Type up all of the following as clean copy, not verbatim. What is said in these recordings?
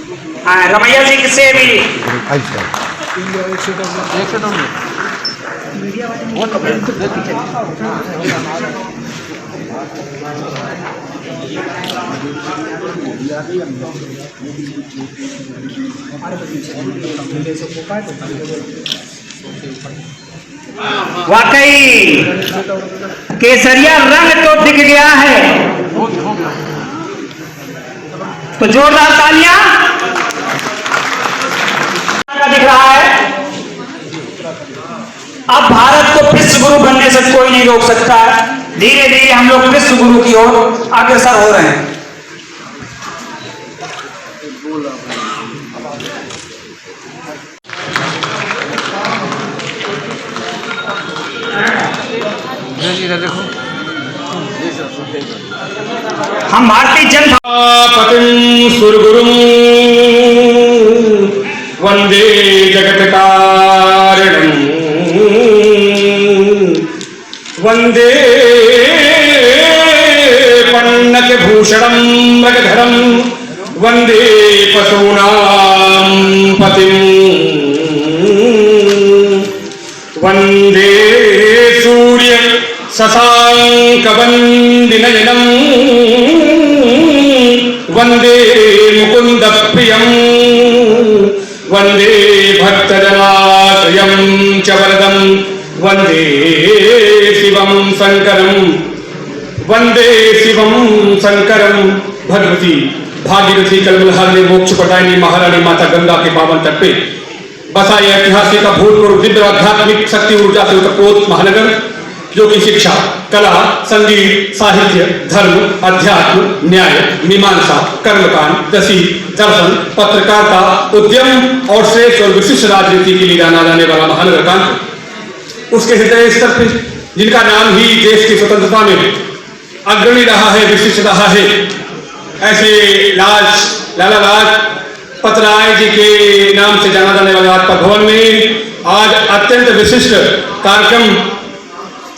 रमैया जी से भी वाकई केसरिया रंग तो दिख गया है, तो जोरदार तालियां दिख रहा है। अब भारत को विश्व गुरु बनने से कोई नहीं रोक सकता है। धीरे धीरे हम लोग विश्व गुरु की ओर अग्रसर हो रहे हैं। हम भारतीय जनता पतिं सुरगुरुं वंदे जगत कारणं वंदे पन्नक भूषणं मृगधरं वंदे पशूनां पतिं वंदे सूर्य शशांक वंदिनयनं वंदे मुकुंद प्रियं वंदे भक्तजनाश्रयं च वरदं वंदे शिवं शंकरं वंदे शिवं शंकरं। भगवती भागीरथी कलमलहारिणी मोक्ष प्रदायिनी महारानी माता गंगा के पावन तट पे बसा यह ऐतिहासिक भूतपूर्व दिव्य आध्यात्मिक शक्ति ऊर्जा से उत्पोत महानगर, जो कि शिक्षा, कला, संगीत, साहित्य, धर्म, अध्यात्म, न्याय, मीमांसा, कर्मकांड, कृषि, दर्शन, पत्रकारिता, उद्यम और श्रेष्ठ और विशिष्ट राजनीति के लिए जाना जाने वाला महानगर कांड, उसके हृदय स्तर पर जिनका नाम ही देश की स्वतंत्रता में अग्रणी रहा है, विशिष्ट रहा है, ऐसे लाला लाजपत राय जी के नाम से जाना जाने वाले राजपथ भवन में आज अत्यंत विशिष्ट कार्यक्रम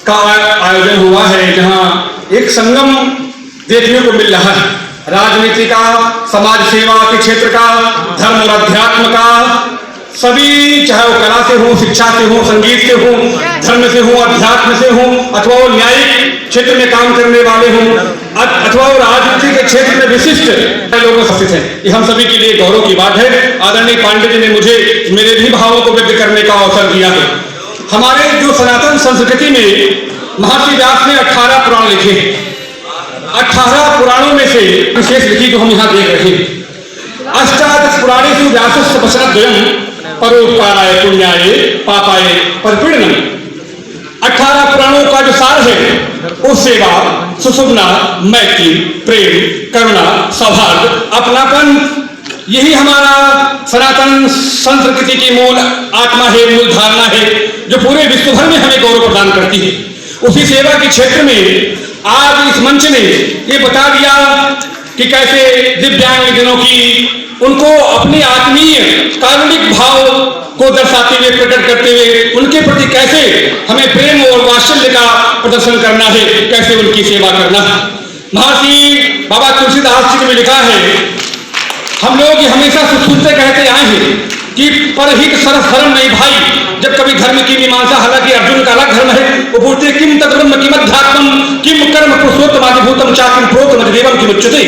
का आयोजन हुआ है, जहां एक संगम देखने को मिल रहा है। राजनीति का, समाज सेवा के क्षेत्र का, धर्म और अध्यात्म का, सभी, चाहे वो कला से हो, शिक्षा से हो, संगीत से हो, धर्म से हो, अध्यात्म से हो, अथवा वो न्यायिक क्षेत्र में काम करने वाले हों, अथवा वो राजनीति के क्षेत्र में विशिष्ट लोग उपस्थित हैं। ये हम सभी के लिए गौरव की बात है। आदरणीय पांडे जी ने मुझे मेरे भी भावों को व्यक्त करने का अवसर दिया है। हमारे जो सनातन संस्कृति में महर्षि व्यास ने 18 पुराण लिखे हैं। 18 पुराणों में से विशेष लिखी जो हम यहाँ देख रहे हैं, अष्टादश पुराणेषु व्यासस्य वचनद्वयम् परोपकाराय पुण्याय पापाय परपीडनम्। 18 पुराणों का जो सार है वो सेवा, सुषुम्ना, मैत्री, प्रेम, करुणा, सौहार्द, अपनापन, यही हमारा सनातन संस्कृति की मूल आत्मा है, मूल धारणा है, जो पूरे विश्व भर में हमें गौरव प्रदान करती है। उसी सेवा के क्षेत्र में आज इस मंच ने ये बता दिया कि कैसे दिव्यांगजनों की, उनको अपनी आत्मीय कारुणिक भाव को दर्शाते हुए, प्रकट करते हुए उनके प्रति कैसे हमें प्रेम और वात्सल्य का प्रदर्शन करना है, कैसे उनकी सेवा करना है। महर्षि बाबा तुलसीदास जी ने लिखा है, हम लोग हमेशा सुनते कहते आए हैं कि परहित सरस धर्म नहीं भाई। जब कभी धर्म की मीमांसा, हालांकि अर्जुन का अलग धर्म है, वो बोलते किम तद्ब्रह्म किम अध्यात्मम किम कर्म पुरुषोत्तमादिभूतम चाकिम प्रोतमदेवम किम उच्यते।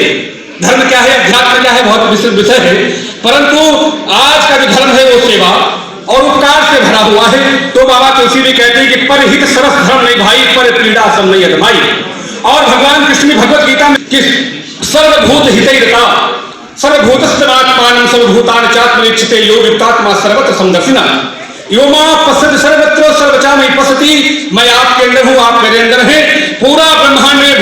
धर्म क्या है, अध्यात्म क्या है, बहुत विस्तृत विषय है, परंतु आज का जो धर्म है वो सेवा और उपकार से भरा हुआ है। तो बाबा तुलसी भी कहते हैं कि परहित सरस धर्म नहीं भाई, पर पीड़ा सम नहीं है भाई। और भगवान कृष्ण भगवत गीता में कि सर्वभूत हितैरता सर्वभूतस्थनात्मानं सर्वभूतानि चात्मनिच्छते यो युक्तात्मा सर्वत्र समदर्शिना यो मां पश्यति सर्वत्र सर्वचा मयि पश्यति। मैं आपके अंदर हूं, आप मेरे अंदर हैं। पूरा ब्रह्मांड में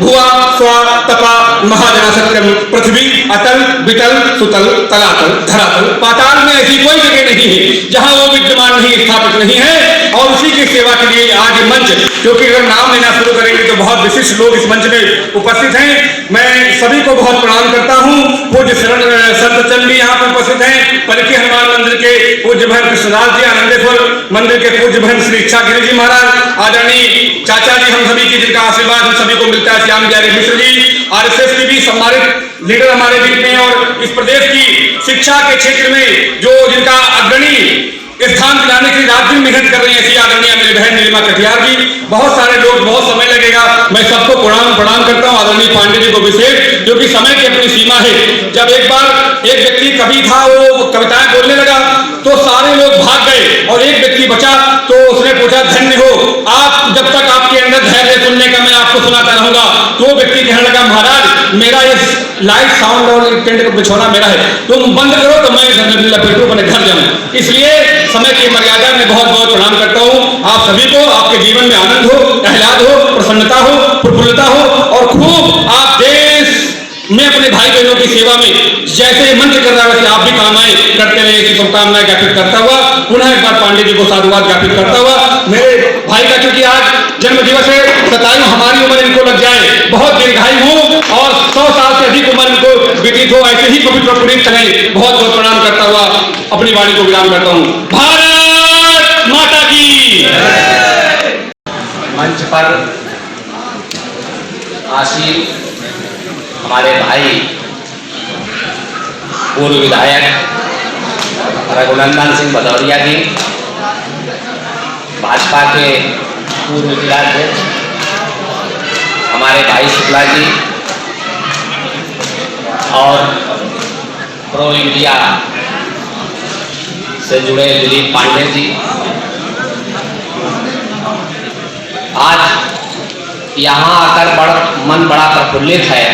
भुआ स्वा तपा महाजना सत्यम पृथ्वी अतल वितल सुतल तलातल धरातल पाताल में ऐसी कोई जगह नहीं है जहां वो विद्यमान नहीं, स्थापित नहीं है। और उसी की सेवा के लिए आज मंच, क्योंकि अगर नाम लेना शुरू करेंगे तो बहुत विशिष्ट लोग इस मंच में उपस्थित हैं, मैं सभी को बहुत प्रणाम करता हूं। पूज्य संत चंद भी यहाँ पर उपस्थित हैं, पलकी हनुमान मंदिर के पूज्य बहन कृष्णदास जी, आनंदेश्वर मंदिर के पूज्य बहन श्री इच्छागिरी जी महाराज, आदरणीय चाचा जी हम सभी की, जिनका आशीर्वाद हम सभी को मिलता है, श्याम ग्यारी मिश्र जी, आरएसएस की भी सम्मानित लीडर हमारे बीच में, और इस प्रदेश की शिक्षा के क्षेत्र में जो जिनका अग्रणी स्थान दिलाने के लिए रात दिन मेहनत कर रही है, ऐसी आदरणीय मेरी बहन नीलिमा कटियार जी। बहुत सारे लोग, बहुत समय लगेगा, मैं सबको प्रणाम करता हूँ, आदरणीय पांडे जी को विशेष, जो कि समय की अपनी सीमा है। जब एक बार एक व्यक्ति कवि था, वो कविताएं बोलने लगा तो सारे लोग भाग गए और एक व्यक्ति बचा, तो उसने पूछा, धन्य हो आप, जब तक आपके अंदर धैर्य सुनने का मैं आपको सुनाता रहूंगा। तो वो व्यक्ति कहने लगा, महाराज मेरा ये लाइट साउंड और टेंट का बिछौना मेरा है, तुम बंद करो तो मैं लपेटू अपने घर जाऊं। इसलिए समय की मर्यादा में बहुत बहुत प्रणाम करता हूं आप सभी को। आपके जीवन में आनंद हो, आह्लाद हो, प्रसन्नता हो, प्रफुल्लता हो और खूब आप देश में अपने भाई बहनों की सेवा में जैसे मंच कर रहा है वैसे आप भी काम आए करते रहे, ऐसी शुभकामनाएं ज्ञापित करता हुआ पुनः एक बार पांडे जी को साधुवाद ज्ञापित करता हुआ, मेरे भाई का चूंकि आज जन्म दिवस है, 27 हमारी उम्र इनको लग जाए, बहुत दीर्घायु हो और 100 साल से अधिक उम्र इनको व्यतीत हो, ऐसे ही पवित्र पुनीत चलें। बहुत बहुत प्रणाम करता हुआ अपनी वाणी को विराम करता हूँ। भारत माता की। मंच पर आसीन हमारे भाई पूर्व विधायक रघुनंदन सिंह भदौरिया जी, भाजपा के पूर्व जिलाध्यक्ष हमारे भाई शुक्ला जी और प्रो इंडिया से जुड़े दिलीप पांडे जी, आज यहाँ आकर मन बड़ा प्रफुल्लित है।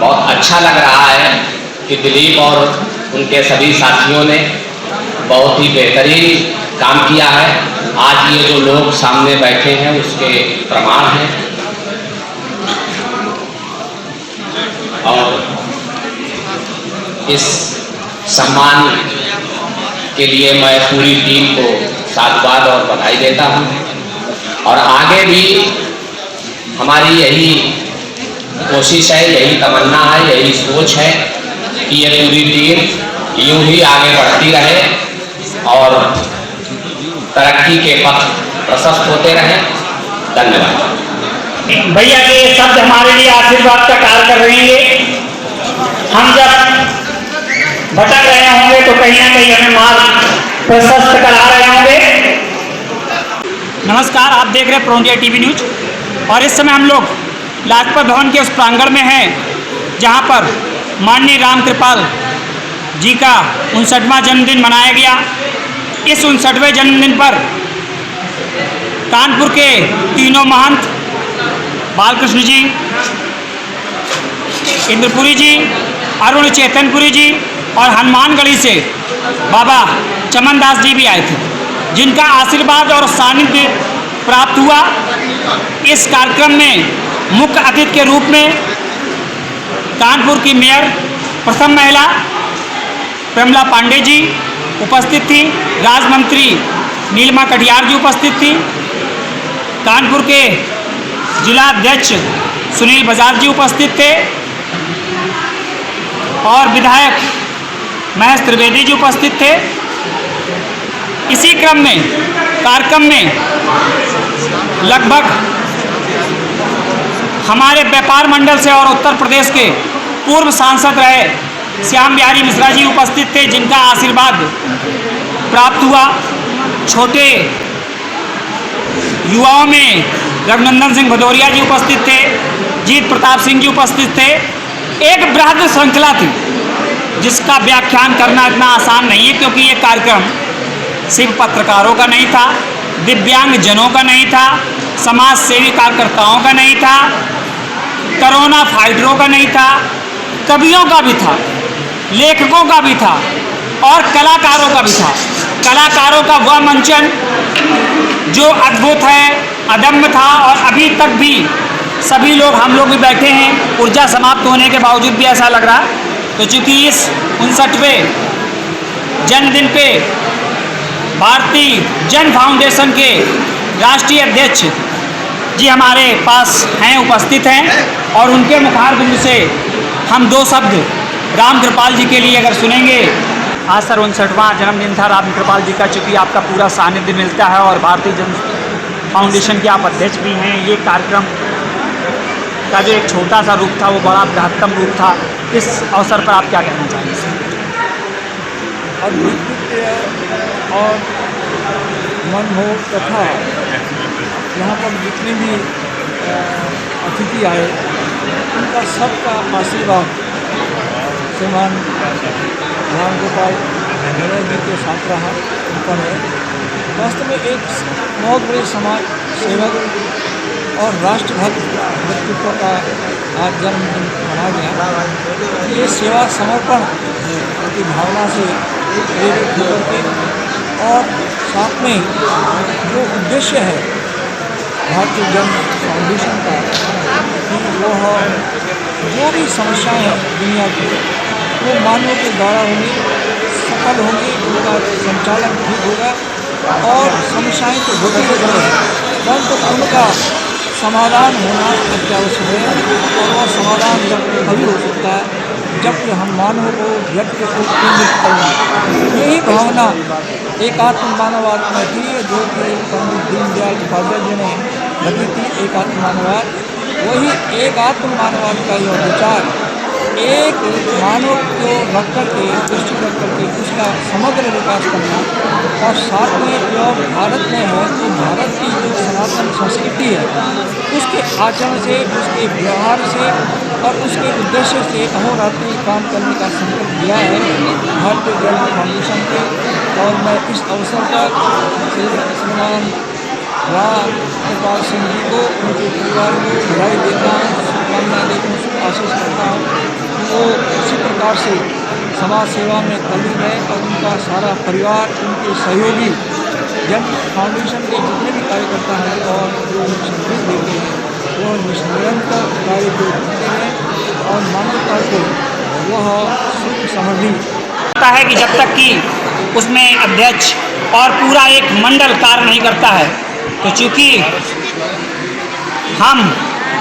बहुत अच्छा लग रहा है कि दिलीप और उनके सभी साथियों ने बहुत ही बेहतरीन काम किया है। आज ये जो लोग सामने बैठे हैं उसके प्रमाण हैं। और इस सम्मान के लिए मैं पूरी टीम को साधुवाद और बधाई देता हूँ और आगे भी हमारी यही कोशिश है, यही तमन्ना है, यही सोच है कि ये पूरी टीम यूं ही आगे बढ़ती रहे और तरक्की के पथ प्रशस्त होते रहे। धन्यवाद। भैया के ये शब्द हमारे लिए आशीर्वाद का कार्य कर रहे हैं। हम जब भटक रहे होंगे तो कहीं ना कहीं हमें मार्ग प्रशस्त करा रहे होंगे। नमस्कार, आप देख रहे हैं प्रो इंडिया टीवी न्यूज और इस समय हम लोग लाजपत भवन के उस प्रांगण में हैं जहां पर माननीय राम कृपाल जी का 59वां जन्मदिन मनाया गया। इस 59वें जन्मदिन पर कानपुर के तीनों महंत बालकृष्ण जी, इंद्रपुरी जी, अरुण चेतनपुरी जी और हनुमानगढ़ी से बाबा चमनदास जी भी आए थे, जिनका आशीर्वाद और सानिध्य प्राप्त हुआ। इस कार्यक्रम में मुख्य अतिथि के रूप में कानपुर की मेयर प्रथम महिला प्रमिला पांडे जी उपस्थित थी, राज्य मंत्री नीलिमा कटियार जी उपस्थित थी, कानपुर के जिला अध्यक्ष सुनील बजाज जी उपस्थित थे और विधायक महेश त्रिवेदी जी उपस्थित थे। इसी क्रम में कार्यक्रम में लगभग हमारे व्यापार मंडल से और उत्तर प्रदेश के पूर्व सांसद रहे श्याम बिहारी मिश्रा जी उपस्थित थे, जिनका आशीर्वाद प्राप्त हुआ। छोटे युवाओं में रघुनंदन सिंह भदौरिया जी उपस्थित थे, जीत प्रताप सिंह जी उपस्थित थे। एक बृहद श्रृंखला थी जिसका व्याख्यान करना इतना आसान नहीं है, क्योंकि ये कार्यक्रम सिर्फ पत्रकारों का नहीं था, दिव्यांग जनों का नहीं था, समाज सेवी कार्यकर्ताओं का नहीं था, कोरोना फाइटरों का नहीं था, कवियों का भी था, लेखकों का भी था और कलाकारों का भी था। कलाकारों का वह मंचन जो अद्भुत है, अदम्य था और अभी तक भी सभी लोग, हम लोग भी बैठे हैं, ऊर्जा समाप्त होने के बावजूद भी ऐसा लग रहा। तो चूँकि इस 59वें जन्मदिन पे भारतीय जन फाउंडेशन के राष्ट्रीय अध्यक्ष जी हमारे पास हैं, उपस्थित हैं और उनके मुखार बिंदु से हम दो शब्द राम कृपाल जी के लिए अगर सुनेंगे। आज सर 59वां जन्मदिन था राम कृपाल जी का, चूँकि आपका पूरा सानिध्य मिलता है और भारतीय जन फाउंडेशन के आप अध्यक्ष भी हैं। ये कार्यक्रम का जो एक छोटा सा रूप था वो बड़ा बृहत्तम रूप था। इस अवसर पर आप क्या कहना चाहेंगे? अद्वितीय और मनमोहक तथा यहाँ पर जितने भी अतिथि आए उनका सबका आशीर्वाद श्रीमान राम गोपाल गणेश जी के साथ रहा, उन पर है। वास्तव में एक बहुत बड़े समाज सेवक और राष्ट्रभक्त व्यक्तित्व का आज जन्मदिन मनाया गया। ये सेवा समर्पण की भावना से प्रेरित होकर के और साथ में जो उद्देश्य है भारतीय जन फाउंडेशन का कि वह जो भी समस्याएं हैं दुनिया की वो मानव के द्वारा होंगी, सफल होंगी, उनका संचालन ठीक होगा और समस्याएं तो होती रहती हैं परंतु उनका समाधान होना अत्यावश्यक है। और वह समाधान जब तभी हो सकता है जबकि हम मानव को व्यक्ति को केंद्रित करना, यही भावना एकात्म मानववाद में थी जो कि पंडित दीनदयाल उपाध्याय जी ने रखी थी। एकात्म मानववाद, वही एकात्म मानववाद का यह विचार एक मानव को रख करके दृष्टि रख करके उसका समग्र विकास करना और साथ में जो भारत में है तो भारत की जो सनातन संस्कृति है उसके आचरण से, उसके व्यवहार से और उसके उद्देश्य से अहोरात्रि काम करने का संकल्प लिया है भारतीय जन फाउंडेशन के। और मैं इस अवसर पर श्रीमान राम गोपाल सिंह जी को, उनके परिवार को बधाई देता हूँ, शुभकामनाएं देता हूँ, आशीष करता हूँ वो उसी प्रकार से समाज सेवा में तल्लीन है और उनका सारा परिवार, उनके सहयोगी जन फाउंडेशन के जितने भी कार्यकर्ता हैं और जो संदेश देते हैं वो निरंतर कार्य को करते हैं और मानवता को वह सुख समृद्धि है कि जब तक कि उसमें अध्यक्ष और पूरा एक मंडल कार्य नहीं करता है तो चूँकि हम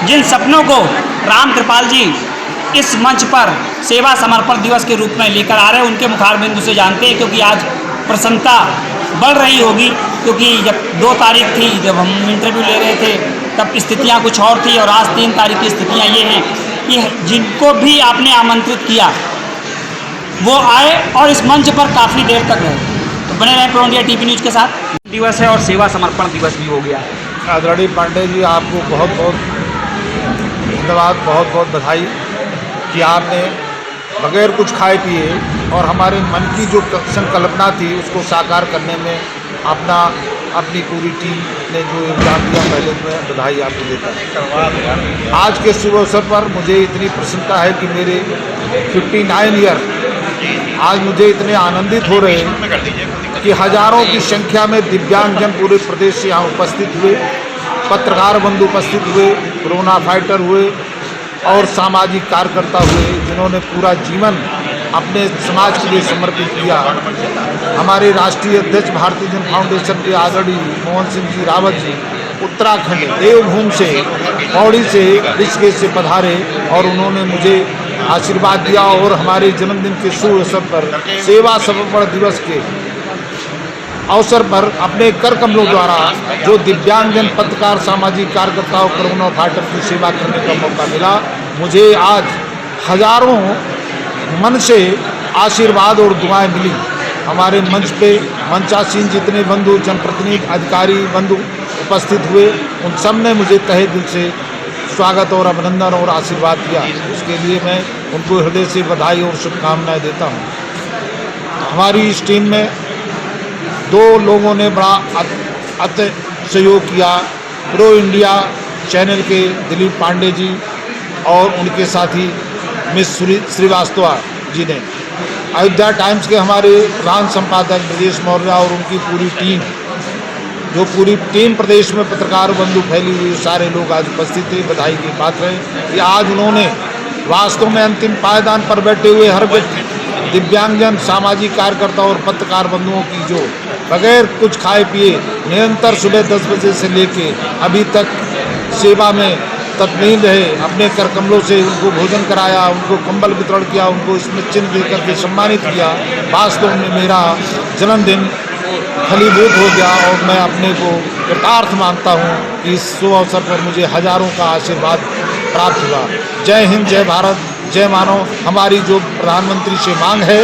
जिन सपनों को राम कृपाल जी इस मंच पर सेवा समर्पण दिवस के रूप में लेकर आ रहे हैं उनके मुखारबिंदु से जानते हैं, क्योंकि आज प्रसन्नता बढ़ रही होगी क्योंकि जब 2 तारीख थी जब हम इंटरव्यू ले रहे थे तब स्थितियां कुछ और थी और आज 3 तारीख की स्थितियां ये हैं कि जिनको भी आपने आमंत्रित किया वो आए और इस मंच पर काफ़ी देर तक रहे। तो बने रहें प्रो इंडिया टीवी न्यूज़ के साथ। दिवस है और सेवा समर्पण दिवस भी हो गया। आदरणीय पांडे जी, आपको बहुत बहुत धन्यवाद, बहुत बहुत बधाई कि आपने बगैर कुछ खाए पिए और हमारे मन की जो संकल्पना थी उसको साकार करने में अपनी पूरी टीम ने जो योगदान दिया, पहले मैं बधाई आपको देता हूँ। आज के शुभ अवसर पर मुझे इतनी प्रसन्नता है कि मेरे 59 ईयर आज मुझे इतने आनंदित हो रहे हैं कि हजारों की संख्या में दिव्यांगजन पूरे प्रदेश से यहाँ उपस्थित हुए, पत्रकार बंधु उपस्थित हुए, कोरोना फाइटर हुए और सामाजिक कार्यकर्ता हुए जिन्होंने पूरा जीवन अपने समाज के लिए समर्पित किया। हमारे राष्ट्रीय अध्यक्ष भारतीय जन फाउंडेशन के आदरणीय मोहन सिंह जी रावत जी उत्तराखंड देवभूमि से, पौड़ी से, ऋषिकेश से पधारे और उन्होंने मुझे आशीर्वाद दिया और हमारे जन्मदिन के शुभ अवसर पर सेवा समर्पण दिवस के अवसर पर अपने कर कमलों द्वारा जो दिव्यांगजन पत्रकार, सामाजिक कार्यकर्ताओं, कोरोना फाइटर की सेवा करने का मौका मिला, मुझे आज हजारों मन से आशीर्वाद और दुआएं मिली। हमारे मंच पे मंचासीन जितने बंधु, जनप्रतिनिधि, अधिकारी बंधु उपस्थित हुए, उन सब ने मुझे तहे दिल से स्वागत और अभिनंदन और आशीर्वाद दिया। उसके लिए मैं उनको हृदय से बधाई और शुभकामनाएं देता हूँ। हमारी इस टीम में 2 लोगों ने बड़ा अति सहयोग किया। प्रो इंडिया चैनल के दिलीप पांडे जी और उनके साथी मिस श्रीवास्तव जी ने, अयोध्या टाइम्स के हमारे प्रधान संपादक ब्रजेश मौर्य और उनकी पूरी टीम, जो पूरी टीम प्रदेश में पत्रकार बंधु फैली हुई, सारे लोग आज उपस्थित थे, बधाई के पात्र हैं कि आज उन्होंने वास्तव में अंतिम पायदान पर बैठे हुए हर व्यक्ति, दिव्यांगजन, सामाजिक कार्यकर्ता और पत्रकार बंधुओं की जो बगैर कुछ खाए पिए निरंतर सुबह 10 बजे से लेके अभी तक सेवा में तत्मीन रहे, अपने कर कमलों से उनको भोजन कराया, उनको कंबल वितरण किया, उनको इसमें चिन्ह दे करके सम्मानित किया। वास्तव में मेरा जन्मदिन फलीभूत हो गया और मैं अपने को कृतार्थ मानता हूँ कि इस शुभ अवसर पर मुझे हजारों का आशीर्वाद प्राप्त हुआ। जय हिंद, जय भारत, जय मानव। हमारी जो प्रधानमंत्री से मांग है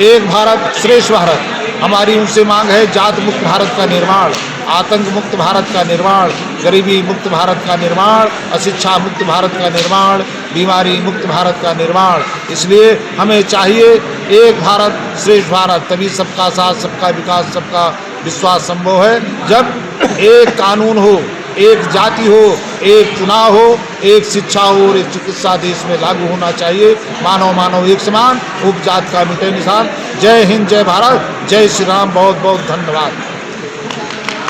एक भारत श्रेष्ठ भारत। हमारी उनसे मांग है जात मुक्त भारत का निर्माण, आतंक मुक्त भारत का निर्माण, गरीबी मुक्त भारत का निर्माण, अशिक्षा मुक्त भारत का निर्माण, बीमारी मुक्त भारत का निर्माण। इसलिए हमें चाहिए एक भारत श्रेष्ठ भारत, तभी सबका साथ, सबका विकास, सबका विश्वास संभव है। जब एक कानून हो, एक जाति हो, एक चुनाव हो, एक शिक्षा हो और एक चिकित्सा देश में लागू होना चाहिए। मानव मानव एक समान, उपजात का मिटे निशान। जय हिंद, जय भारत, जय श्री राम। बहुत बहुत धन्यवाद।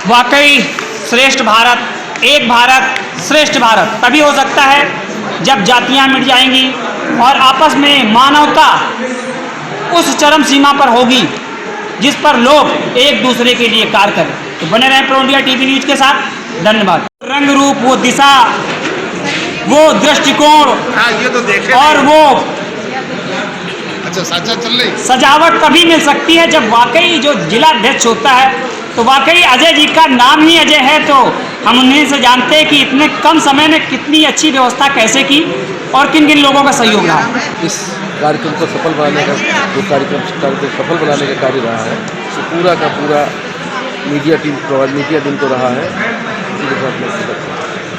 वाकई श्रेष्ठ भारत, एक भारत श्रेष्ठ भारत तभी हो सकता है जब जातियां मिट जाएंगी और आपस में मानवता उस चरम सीमा पर होगी जिस पर लोग एक दूसरे के लिए कार्य करें। तो बने रहें प्रो इंडिया टीवी न्यूज के साथ। धन्यवाद। रंग रूप, वो दिशा, वो दृष्टिकोण ये तो देखे और वो अच्छा साचा चल रही सजावट तभी मिल सकती है जब वाकई जो जिला अध्यक्ष होता है, तो वाकई अजय जी का नाम ही अजय है। तो हम उन्हीं से जानते हैं कि इतने कम समय में कितनी अच्छी व्यवस्था कैसे की और किन किन लोगों का सहयोग रहा। इस कार्यक्रम को सफल बनाने का जो कार्यक्रम को सफल बनाने का कार्य रहा है, तो पूरा का पूरा मीडिया टीम को रहा है।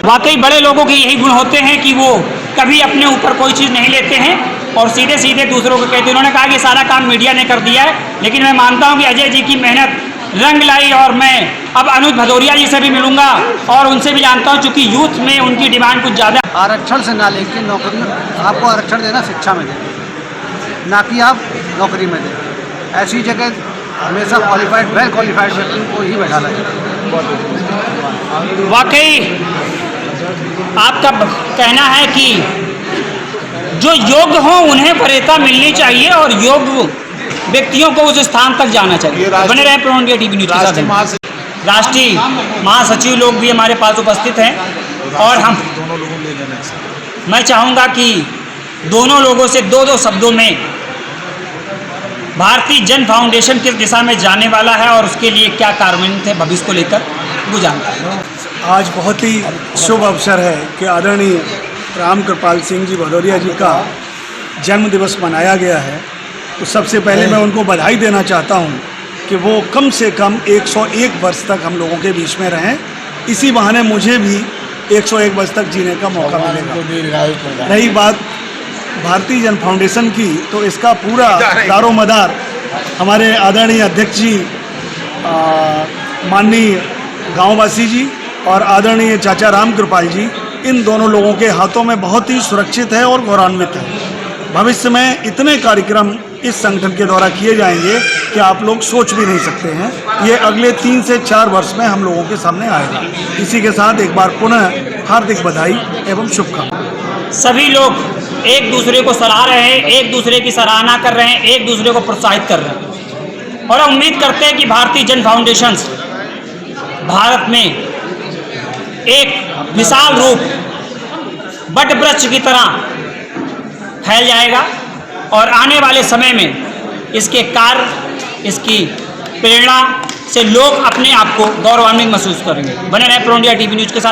वाकई बड़े लोगों के यही गुण होते हैं कि वो कभी अपने ऊपर कोई चीज़ नहीं लेते हैं और सीधे सीधे दूसरों को कहते हैं। उन्होंने कहा कि सारा काम मीडिया ने कर दिया है, लेकिन मैं मानता हूं कि अजय जी की मेहनत रंग लाई। और मैं अब अनुज भदौरिया जी से भी मिलूंगा और उनसे भी जानता हूं, चूंकि यूथ में उनकी डिमांड कुछ ज़्यादा। आरक्षण से ना लेके नौकरी, आपको आरक्षण देना शिक्षा में दें, ना कि आप नौकरी में दें। ऐसी जगह हमेशा क्वालिफाइड, वेल क्वालिफाइड व्यक्ति को ही बैठाना चाहिए। वाकई आपका कहना है कि जो योग्य हो उन्हें वरीयता मिलनी चाहिए और योग्य व्यक्तियों को उस स्थान तक जाना चाहिए। बने रहे प्रो इंडिया टीवी न्यूज के साथ। राष्ट्रीय महासचिव लोग भी हमारे पास उपस्थित हैं और हम मैं चाहूँगा कि दोनों लोगों से दो शब्दों में भारतीय जन फाउंडेशन किस दिशा में जाने वाला है और उसके लिए क्या कार्यान्वित है भविष्य को लेकर, वो जानते हैं। आज बहुत ही शुभ अवसर है कि आदरणीय राम कृपाल सिंह जी भदौरिया जी का जन्म दिवस मनाया गया है। तो सबसे पहले मैं उनको बधाई देना चाहता हूं कि वो कम से कम 101 वर्ष तक हम लोगों के बीच में रहें। इसी बहाने मुझे भी 101 वर्ष तक जीने का मौका मिलेगा। रही बात भारतीय जन फाउंडेशन की, तो इसका पूरा दारोमदार हमारे आदरणीय अध्यक्ष जी, माननीय गांववासी जी और आदरणीय चाचा राम कृपाल जी, इन दोनों लोगों के हाथों में बहुत ही सुरक्षित है और गौरवान्वित है। भविष्य में इतने कार्यक्रम इस संगठन के द्वारा किए जाएंगे कि आप लोग सोच भी नहीं सकते हैं। ये अगले 3 से 4 वर्ष में हम लोगों के सामने आएगा। इसी के साथ एक बार पुनः हार्दिक बधाई एवं शुभकामनाएं। सभी लोग एक दूसरे को सराह रहे हैं, एक दूसरे की सराहना कर रहे हैं, एक दूसरे को प्रोत्साहित कर रहे हैं और उम्मीद करते हैं कि भारतीय जन फाउंडेशन भारत में एक विशाल रूप बट वृक्ष की तरह फैल जाएगा और आने वाले समय में इसके कार्य, इसकी प्रेरणा से लोग अपने आप को गौरवान्वित महसूस करेंगे। बने रहे प्रो इंडिया टीवी न्यूज के साथ।